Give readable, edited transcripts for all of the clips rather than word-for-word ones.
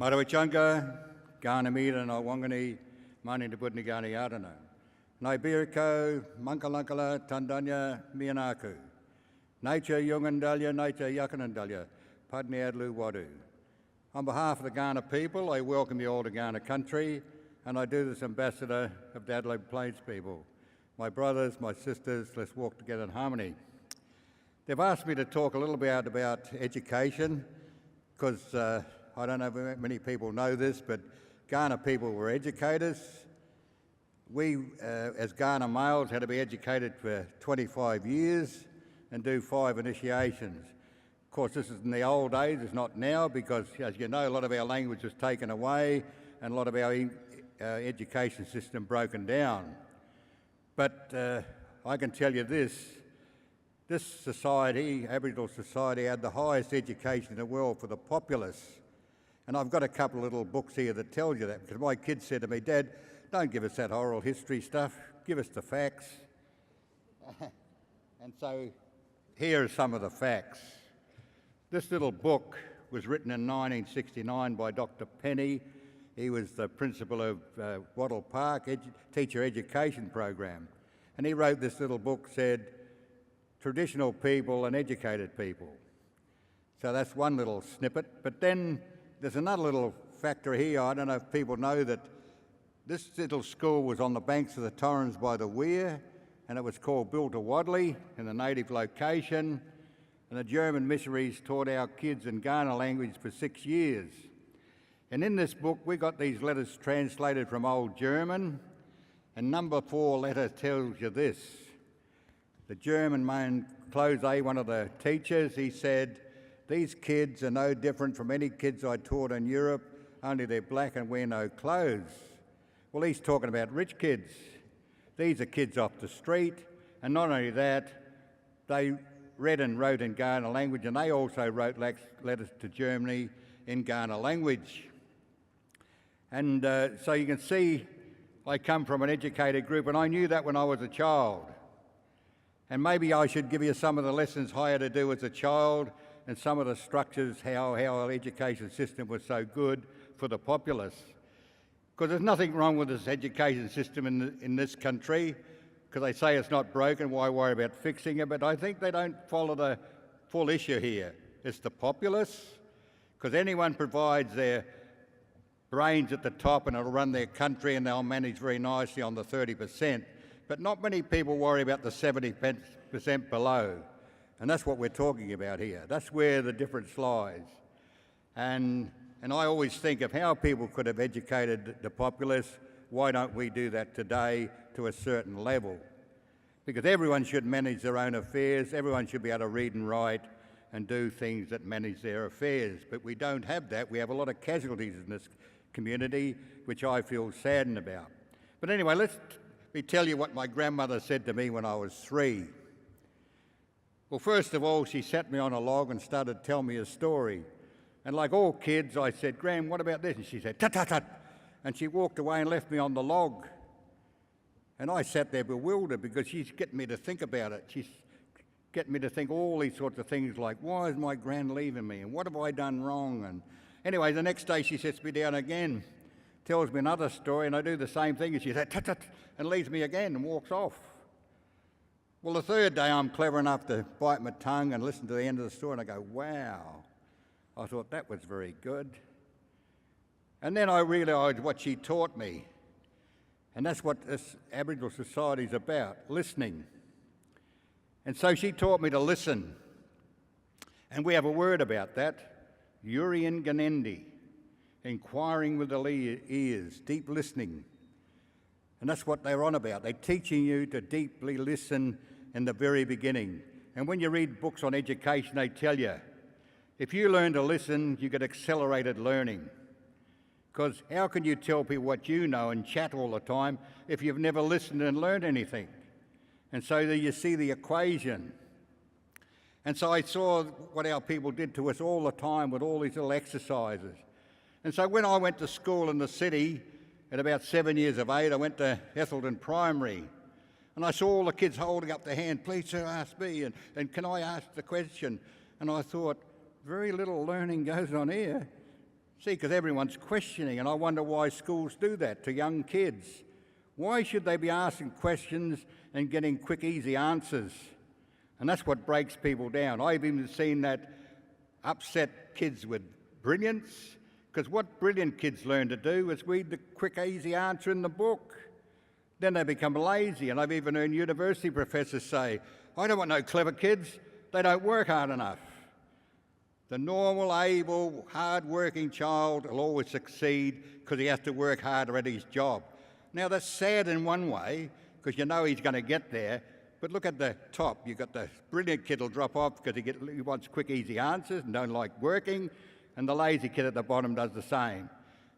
Marawachanga, Ghanamira, no Wangani, Mani to Budni Ghani Adana. Naibiriko, Mankalankala, Tandanya, Mianaku. Nature Yungandalia, Nature Yakanandalia, Padni Adlu Wadu. On behalf of the Ghana people, I welcome you all to Ghana country, and I do this ambassador of the Adelaide Plains people. My brothers, my sisters, let's walk together in harmony. They've asked me to talk a little bit about education, because I don't know if many people know this, but Ghana people were educators. We, as Ghana males, had to be educated for 25 years and do 5 initiations. Of course, this is in the old days, it's not now, because, as you know, a lot of our language was taken away and a lot of our education system broken down. But I can tell you this society, Aboriginal society, had the highest education in the world for the populace. And I've got a couple of little books here that tell you that, because my kids said to me, Dad, don't give us that oral history stuff, give us the facts. And so here are some of the facts. This little book was written in 1969 by Dr. Penny. He was the principal of Wattle Park Teacher Education Program. And he wrote this little book, said, Traditional People and Educated People. So that's one little snippet. But then there's another little factor here. I don't know if people know that this little school was on the banks of the Torrens by the Weir, and it was called Bilta Wadley in the native location. And the German missionaries taught our kids in Ghana language for 6 years. And in this book, we got these letters translated from Old German, and number 4 letter tells you this. The German man, Close, one of the teachers, he said, these kids are no different from any kids I taught in Europe, only they're black and wear no clothes. Well, he's talking about rich kids. These are kids off the street, and not only that, they read and wrote in Ghana language, and they also wrote letters to Germany in Ghana language. And so you can see I come from an educated group, and I knew that when I was a child. And maybe I should give you some of the lessons I had to do as a child and some of the structures, how our education system was so good for the populace. Because there's nothing wrong with this education system in this country, because they say it's not broken, why worry about fixing it? But I think they don't follow the full issue here. It's the populace, because anyone provides their brains at the top and it'll run their country and they'll manage very nicely on the 30%. But not many people worry about the 70% below. And that's what we're talking about here. That's where the difference lies. And I always think of how people could have educated the populace. Why don't we do that today to a certain level? Because everyone should manage their own affairs. Everyone should be able to read and write and do things that manage their affairs. But we don't have that. We have a lot of casualties in this community, which I feel saddened about. But anyway, let me tell you what my grandmother said to me when I was 3. Well, first of all, she sat me on a log and started telling me a story. And like all kids, I said, Gran, what about this? And she said, tut, tut, tut. And she walked away and left me on the log. And I sat there bewildered because she's getting me to think about it. She's getting me to think all these sorts of things like, why is my Gran leaving me? And what have I done wrong? And anyway, the next day she sits me down again, tells me another story, and I do the same thing. And she said, tut, tut, and leaves me again and walks off. Well, the third day I'm clever enough to bite my tongue and listen to the end of the story, and I go, wow. I thought that was very good. And then I realised what she taught me. And that's what this Aboriginal society is about, listening. And so she taught me to listen. And we have a word about that, Urian Ganendi, inquiring with the ears, deep listening. And that's what they're on about. They're teaching you to deeply listen in the very beginning. And when you read books on education, they tell you, if you learn to listen, you get accelerated learning. Because how can you tell people what you know and chat all the time if you've never listened and learned anything? And so there you see the equation. And so I saw what our people did to us all the time with all these little exercises. And so when I went to school in the city, at about 7 years of age, I went to Ethelton Primary. And I saw all the kids holding up their hand, please sir, ask me, and can I ask the question? And I thought, very little learning goes on here. See, because everyone's questioning, and I wonder why schools do that to young kids. Why should they be asking questions and getting quick, easy answers? And that's what breaks people down. I've even seen that upset kids with brilliance, because what brilliant kids learn to do is read the quick, easy answer in the book. Then they become lazy, and I've even heard university professors say, I don't want no clever kids, they don't work hard enough. The normal, able, hard-working child will always succeed because he has to work harder at his job. Now, that's sad in one way, because you know he's going to get there, but look at the top. You've got the brilliant kid will drop off because he wants quick, easy answers and don't like working, and the lazy kid at the bottom does the same.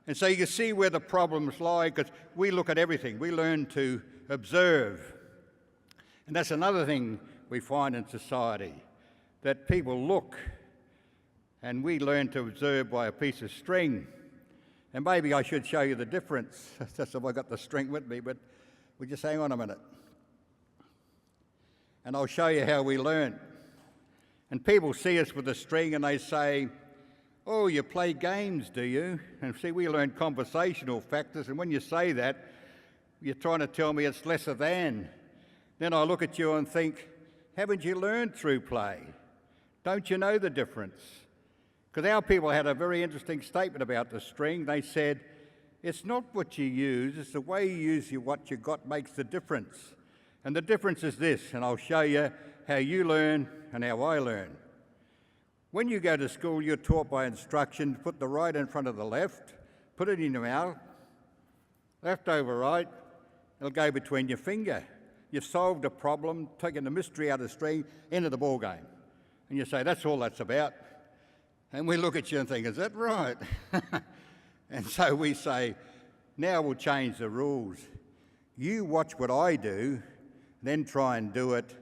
And so you can see where the problems lie, because we look at everything. We learn to observe. And that's another thing we find in society, that people look, and we learn to observe by a piece of string. And maybe I should show you the difference. That's if I got the string with me, but we'll just hang on a minute. And I'll show you how we learn. And people see us with the string and they say, oh, you play games, do you? And see, we learn conversational factors, and when you say that, you're trying to tell me it's lesser than. Then I look at you and think, haven't you learned through play? Don't you know the difference? Because our people had a very interesting statement about the string. They said, it's not what you use, it's the way you use what you got makes the difference. And the difference is this, and I'll show you how you learn and how I learn. When you go to school, you're taught by instruction to put the right in front of the left, put it in your mouth, left over right, it'll go between your finger. You've solved a problem, taken the mystery out of the string, into the ball game. And you say, that's all that's about. And we look at you and think, is that right? And so we say, now we'll change the rules. You watch what I do, then try and do it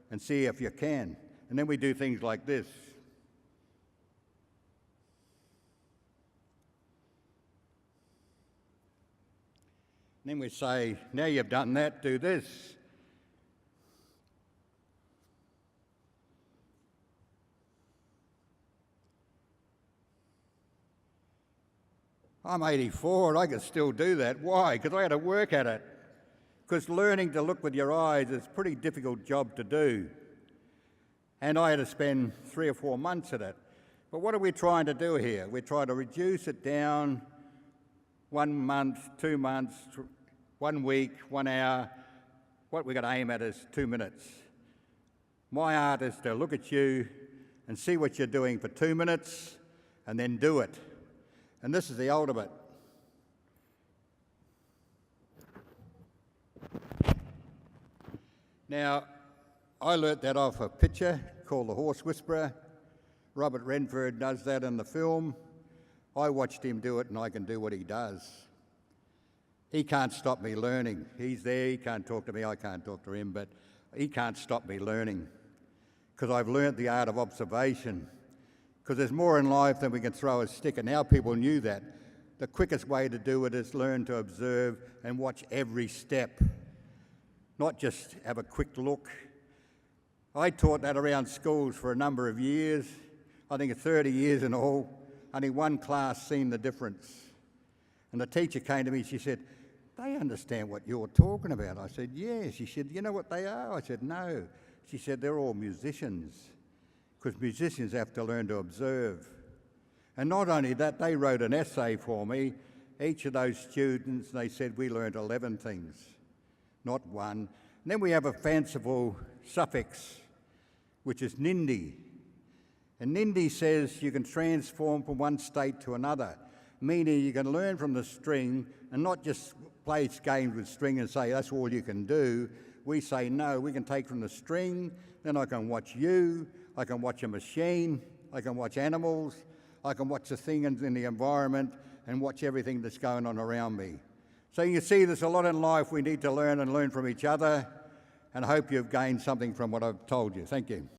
and see if you can. And then we do things like this. Then we say, now you've done that, do this. I'm 84 and I can still do that. Why? Because I had to work at it. Because learning to look with your eyes is a pretty difficult job to do. And I had to spend 3 or 4 months at it. But what are we trying to do here? We're trying to reduce it down 1 month, 2 months, 1 week, 1 hour. What we're going to aim at is 2 minutes. My art is to look at you and see what you're doing for 2 minutes and then do it. And this is the ultimate. Now, I learnt that off a picture called The Horse Whisperer. Robert Redford does that in the film. I watched him do it and I can do what he does. He can't stop me learning. He's there, he can't talk to me, I can't talk to him, but he can't stop me learning because I've learnt the art of observation. Because there's more in life than we can throw a stick, and our people knew that. The quickest way to do it is learn to observe and watch every step, not just have a quick look. I taught that around schools for a number of years, I think 30 years in all. Only one class seen the difference. And the teacher came to me, she said, they understand what you're talking about. I said, yeah. She said, you know what they are? I said, no. She said, they're all musicians. Because musicians have to learn to observe. And not only that, they wrote an essay for me. Each of those students, they said, we learned 11 things, not one. And then we have a fanciful suffix, which is nindi. And nindi says you can transform from one state to another, meaning you can learn from the string and not just play games with string and say that's all you can do. We say, no, we can take from the string, then I can watch you, I can watch a machine, I can watch animals, I can watch the things in the environment and watch everything that's going on around me. So you see there's a lot in life we need to learn and learn from each other, and I hope you've gained something from what I've told you. Thank you.